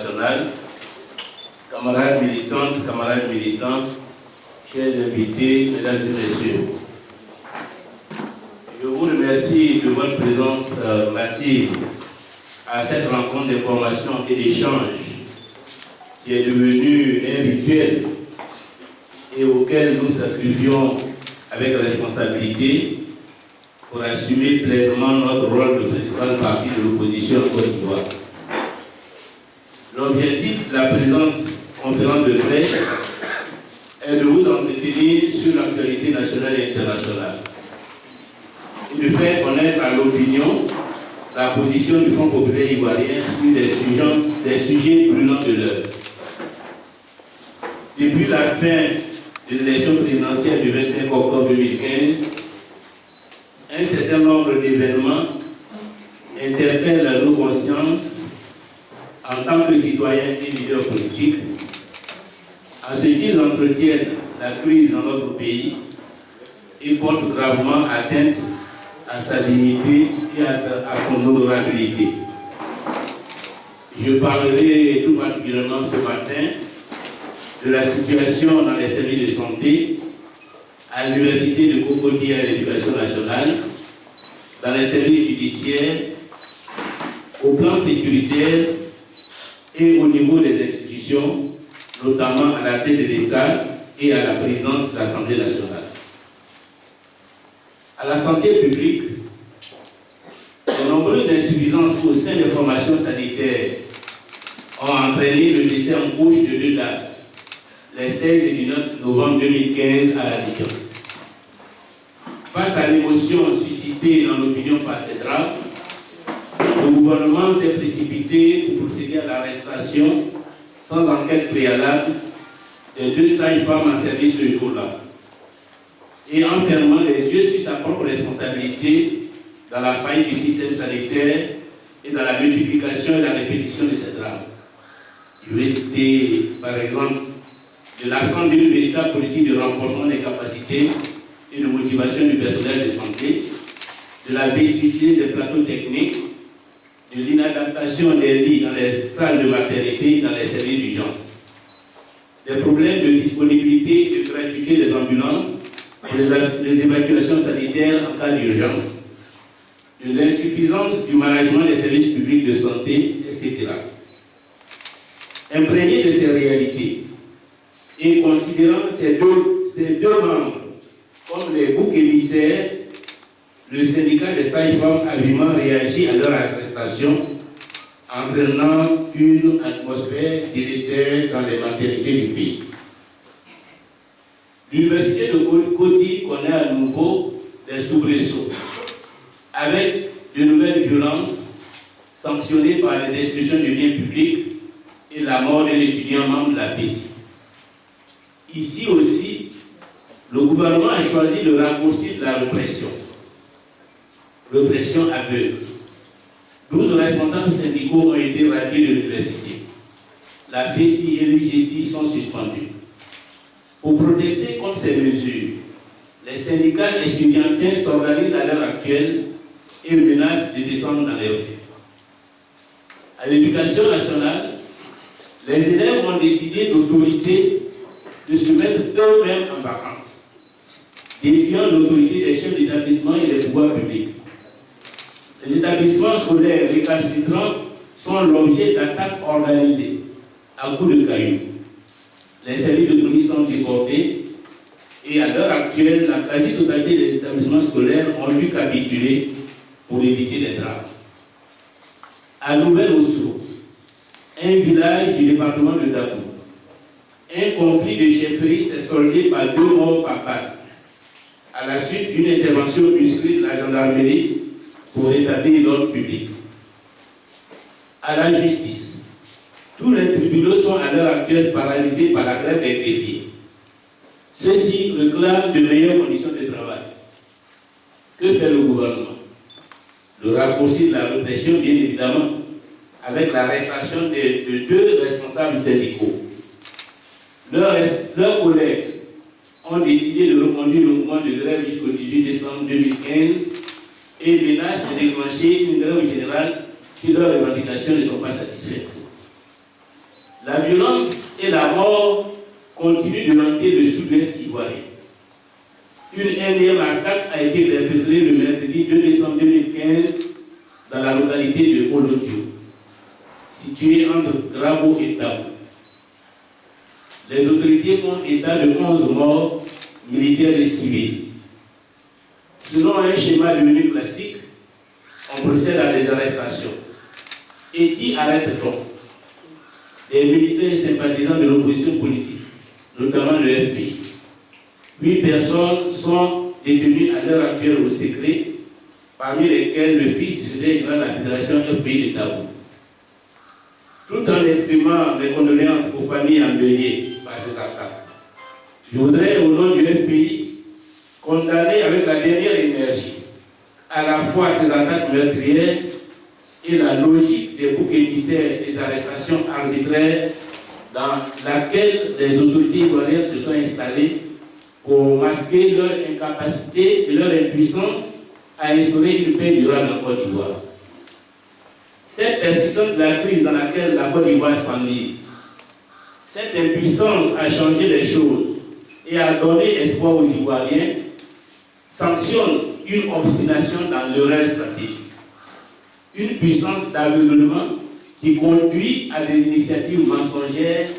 internationale, camarades militantes, camarades militants, chers invités, mesdames et messieurs. Je vous remercie de votre présence massive à cette rencontre d'information et d'échange qui est devenue un rituel et auquel nous sacrifions avec responsabilité pour assumer pleinement notre rôle de principal parti de l'opposition en Côte d'Ivoire. L'objectif de la présente conférence de presse est de vous entretenir sur l'actualité nationale et internationale et de faire connaître à l'opinion la position du Front populaire ivoirien sur des sujets brûlants de l'heure. Depuis la fin de l'élection présidentielle du 25 octobre 2015, un certain nombre d'événements interpellent nos consciences en tant que citoyens et leaders politiques, en ce qu'ils entretiennent la crise dans notre pays et portent gravement atteinte à sa dignité et à son honorabilité. Je parlerai tout particulièrement ce matin de la situation dans les services de santé, à l'université de Cocody et à l'éducation nationale, dans les services judiciaires, au plan sécuritaire et au niveau des institutions, notamment à la tête de l'État et à la présidence de l'Assemblée nationale. À la santé publique, de nombreuses insuffisances au sein des formations sanitaires ont entraîné le décès en couche de 2 dames, les 16 et 19 novembre 2015 à Abidjan. Face à l'émotion suscitée dans l'opinion par ces drames, le gouvernement s'est précipité pour procéder à l'arrestation sans enquête préalable des 2 sages-femmes en service ce jour-là et en fermant les yeux sur sa propre responsabilité dans la faillite du système sanitaire et dans la multiplication et la répétition de ces drames. Je vais citer par exemple de l'absence d'une véritable politique de renforcement des capacités et de motivation du personnel de santé, de la vétusté des plateaux techniques, de l'inadaptation des lits dans les salles de maternité et dans les services d'urgence, des problèmes de disponibilité et de gratuité des ambulances pour les évacuations sanitaires en cas d'urgence, de l'insuffisance du management des services publics de santé, etc. Imprégné de ces réalités et considérant ces deux membres comme les boucs émissaires, le syndicat des sages-femmes a vivement réagi à leur arrestation, entraînant une atmosphère délétère dans les maternités du pays. L'université de Cocody connaît à nouveau des soubresauts, avec de nouvelles violences sanctionnées par la destruction du bien public et la mort de l'étudiant membre de la FESI. Ici aussi, le gouvernement a choisi le raccourci de la répression aveugle. 12 responsables syndicaux ont été radiés de l'université. La FESI et l'UGC sont suspendus. Pour protester contre ces mesures, les syndicats estudiantins s'organisent à l'heure actuelle et menacent de descendre dans les rues. À l'éducation nationale, les élèves ont décidé d'autorité de se mettre eux-mêmes en vacances, défiant l'autorité des chefs d'établissement et des pouvoirs publics. Les établissements scolaires récalcitrants sont l'objet d'attaques organisées à coups de cailloux. Les services de police sont débordés et à l'heure actuelle, la quasi-totalité des établissements scolaires ont dû capituler pour éviter les drames. À Nouvelle-Osso, un village du département de Dabou, un conflit de chefferie s'est soldé par 2 morts par balle à la suite d'une intervention musclée de la gendarmerie pour rétablir l'ordre public. À la justice, tous les tribunaux sont à l'heure actuelle paralysés par la grève des greffiers. Ceux-ci réclament de meilleures conditions de travail. Que fait le gouvernement? Le raccourci de la répression, bien évidemment, avec l'arrestation de 2 responsables syndicaux. Leurs collègues ont décidé de reconduire le mouvement de grève jusqu'au 18 décembre 2015 et menacent de déclencher une grève générale si leurs revendications ne sont pas satisfaites. La violence et la mort continuent de hanter le sud-ouest ivoirien. Une énième attaque a été perpétrée le mercredi 2 décembre 2015 dans la localité de Olodio, située entre Grabo et Tabou. Les autorités font état de 11 morts militaires et civils. Selon un schéma devenu classique, on procède à des arrestations. Et qui arrête-t-on? Des militaires et sympathisants de l'opposition politique, notamment le FPI. 8 personnes sont détenues à l'heure actuelle au secret, parmi lesquelles le fils du secrétaire général de la Fédération FPI de Tabou. Tout en exprimant mes condoléances aux familles endeuillées par ces attaques, je voudrais, au nom du FPI, condamner avec la dernière énergie à la fois ces attaques meurtrières et la logique des boucs émissaires des arrestations arbitraires dans laquelle les autorités ivoiriennes se sont installées pour masquer leur incapacité et leur impuissance à instaurer une paix durable en Côte d'Ivoire. Cette persistance de la crise dans laquelle la Côte d'Ivoire s'enlise, cette impuissance à changer les choses et à donner espoir aux Ivoiriens, sanctionne une obstination dans l'erreur stratégique, une puissance d'aveuglement qui conduit à des initiatives mensongères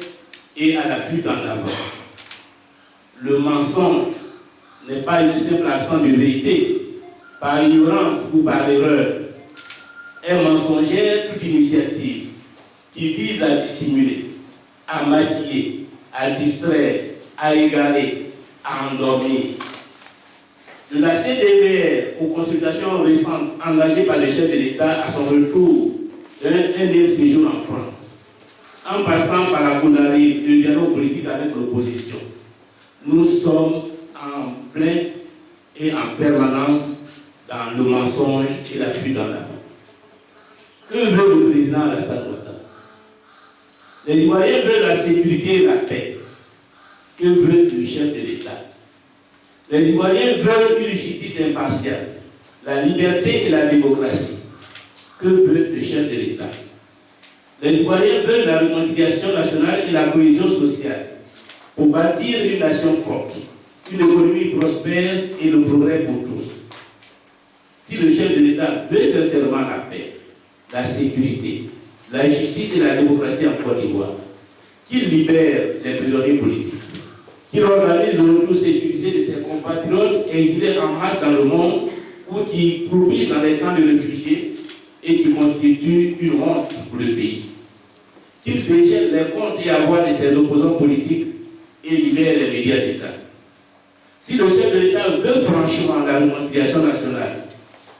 et à la fuite en avant. Le mensonge n'est pas une simple absence de vérité, par ignorance ou par erreur. Est mensongère toute initiative qui vise à dissimuler, à maquiller, à distraire, à égarer, à endormir. De la CDBR aux consultations récentes engagées par le chef de l'État à son retour d'un séjour en France, en passant par la Gounari et le dialogue politique avec l'opposition, nous sommes en plein et en permanence dans le mensonge et la fuite en avant. Que veut le président Alassane Ouattara? Les Ivoiriens veulent la sécurité et la paix. Que veut le chef de l'État? Les Ivoiriens veulent une justice impartiale, la liberté et la démocratie. Que veut le chef de l'État? Les Ivoiriens veulent la réconciliation nationale et la cohésion sociale pour bâtir une nation forte, une économie prospère et le progrès pour tous. Si le chef de l'État veut sincèrement la paix, la sécurité, la justice et la démocratie en Côte d'Ivoire, qu'il libère les prisonniers politiques, qu'il organise le retour sécurisé de ses compatriotes exilés en masse dans le monde ou qui croupissent dans les camps de réfugiés et qui constituent une honte pour le pays. Qu'il dégèle les comptes et avoirs de ses opposants politiques et libère les médias d'État. Si le chef de l'État veut franchement la réconciliation nationale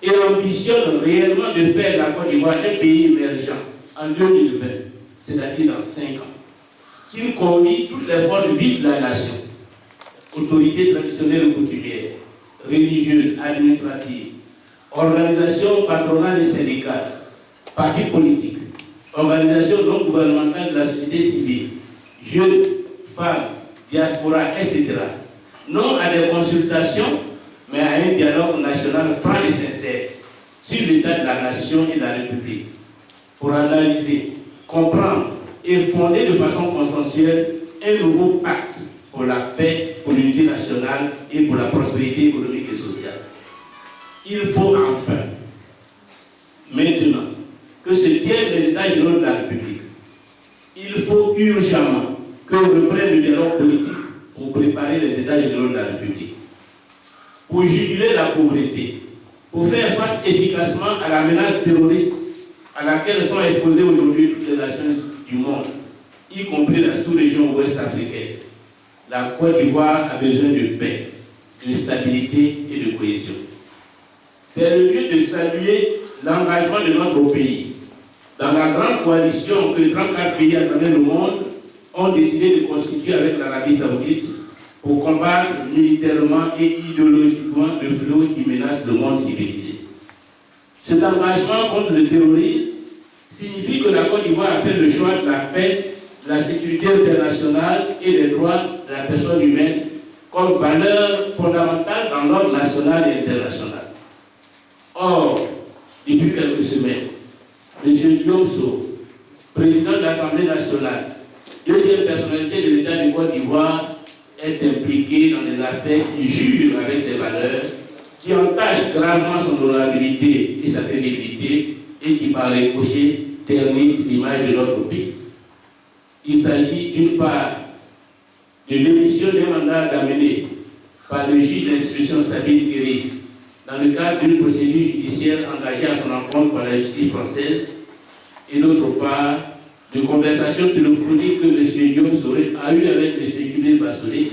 et ambitionne réellement de faire la Côte d'Ivoire un pays émergent en 2020, c'est-à-dire dans 5 ans, qu'il convie toutes les forces vives de la nation, autorités traditionnelles ou coutumières, religieuses, administratives, organisations patronales et syndicales, partis politiques, organisations non gouvernementales de la société civile, jeunes, femmes, diaspora, etc. Non à des consultations, mais à un dialogue national franc et sincère sur l'état de la nation et de la République, pour analyser, comprendre et fonder de façon consensuelle un nouveau pacte pour la paix, pour l'unité nationale et pour la prospérité économique et sociale. Il faut enfin, maintenant, que se tiennent les États généraux de la République. Il faut urgemment que reprenne le dialogue politique pour préparer les États généraux de la République, pour juguler la pauvreté, pour faire face efficacement à la menace terroriste à laquelle sont exposées aujourd'hui toutes les nations du monde, y compris la sous-région ouest africaine. La Côte d'Ivoire a besoin de paix, de stabilité et de cohésion. C'est le lieu de saluer l'engagement de notre pays dans la grande coalition que 34 pays à travers le monde ont décidé de constituer avec l'Arabie Saoudite pour combattre militairement et idéologiquement le fléau qui menace le monde civilisé. Cet engagement contre le terrorisme signifie que la Côte d'Ivoire a fait le choix de la paix, de la sécurité internationale et des droits de la personne humaine comme valeur fondamentale dans l'ordre national et international. Or, depuis quelques semaines, M. Diomso, président de l'Assemblée nationale, Deuxième personnalité de l'État de Côte d'Ivoire est impliquée dans des affaires qui jurent avec ses valeurs, qui entachent gravement son honorabilité et sa crédibilité et qui, par ricochet, ternissent l'image de notre pays. Il s'agit d'une part de l'émission d'un mandat d'amener par le juge d'instruction Sabine Kéris dans le cadre d'une procédure judiciaire engagée à son encontre par la justice française, et d'autre part de conversations téléphoniques que M. Guillaume Soré a eues avec M. Jules Bassolé,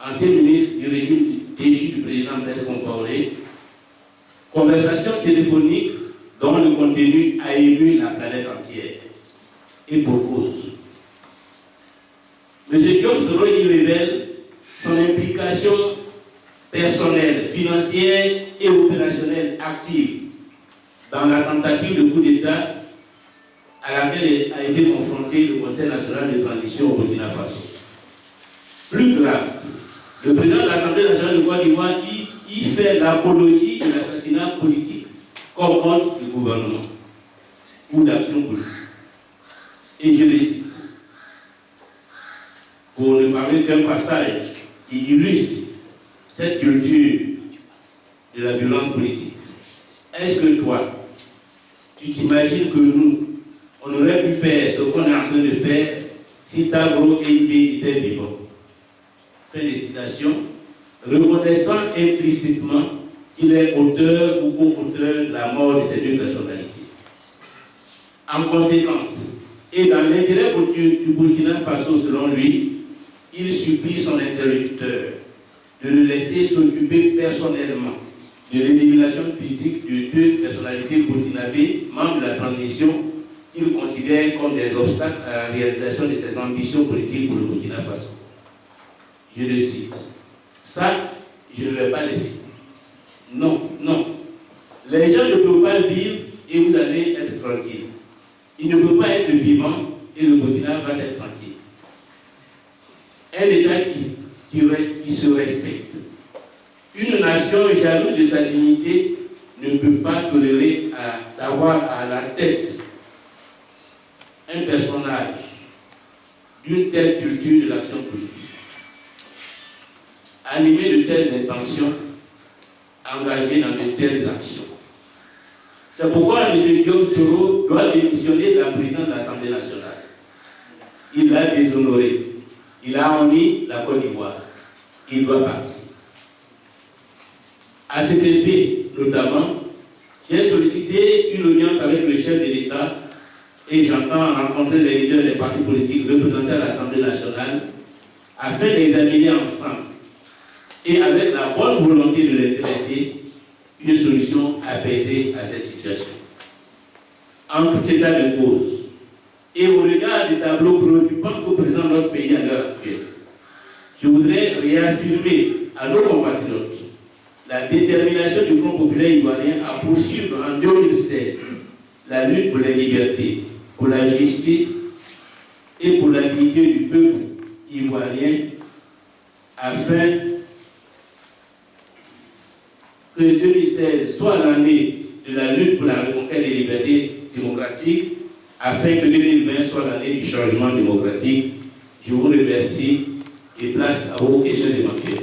ancien ministre du régime déchu du président Blaise Compaoré, conversations téléphoniques dont le contenu a ému la planète entière. Et pour cause. M. Guillaume Soré y révèle son implication personnelle, financière et opérationnelle active dans la tentative de coup d'État à laquelle a été confronté le Conseil national de transition au Burkina Faso. Plus grave, le président de l'Assemblée nationale de Côte d'Ivoire y fait l'apologie de l'assassinat politique comme mode du gouvernement ou d'action politique. Et je le cite, pour ne parler qu'un passage qui illustre cette culture de la violence politique. Est-ce que toi, tu t'imagines que nous, on aurait pu faire ce qu'on est en train de faire si Tabro et Ibé étaient vivants? Fin de citation, reconnaissant implicitement qu'il est auteur ou co-auteur de la mort de ces deux personnalités. En conséquence, et dans l'intérêt du Burkina Faso selon lui, il supplie son interlocuteur de le laisser s'occuper personnellement de l'élimination physique de deux personnalités burkinabées, membres de la transition, qu'il considère comme des obstacles à la réalisation de ses ambitions politiques pour le Burkina Faso. Je le cite. Ça, je ne vais pas laisser. Non, non. Les gens ne peuvent pas vivre et vous allez être tranquille. Il ne peut pas être vivant et le Burkina va être tranquille. Un État qui se respecte. Une nation jalouse de sa dignité ne peut pas tolérer d'avoir à la tête un personnage d'une telle culture de l'action politique, animé de telles intentions, engagé dans de telles actions. C'est pourquoi M. Guillaume Soro doit démissionner de la présidence de l'Assemblée nationale. Il l'a déshonoré. Il a honni la Côte d'Ivoire. Il doit partir. À cet effet, notamment, j'ai sollicité une audience avec le chef de l'État et j'entends rencontrer les leaders des partis politiques représentés à l'Assemblée nationale afin d'examiner ensemble et avec la bonne volonté de l'intéressé une solution apaisée à cette situation. En tout état de cause, et au regard des tableaux préoccupants que présente notre pays à l'heure actuelle, je voudrais réaffirmer à nos compatriotes la détermination du Front populaire ivoirien à poursuivre en 2016 la lutte pour les libertés, pour la justice et pour la dignité du peuple ivoirien afin que 2016 soit l'année de la lutte pour la reconquête des libertés démocratiques, afin que 2020 soit l'année du changement démocratique. Je vous remercie et place à vos questions éventuelles.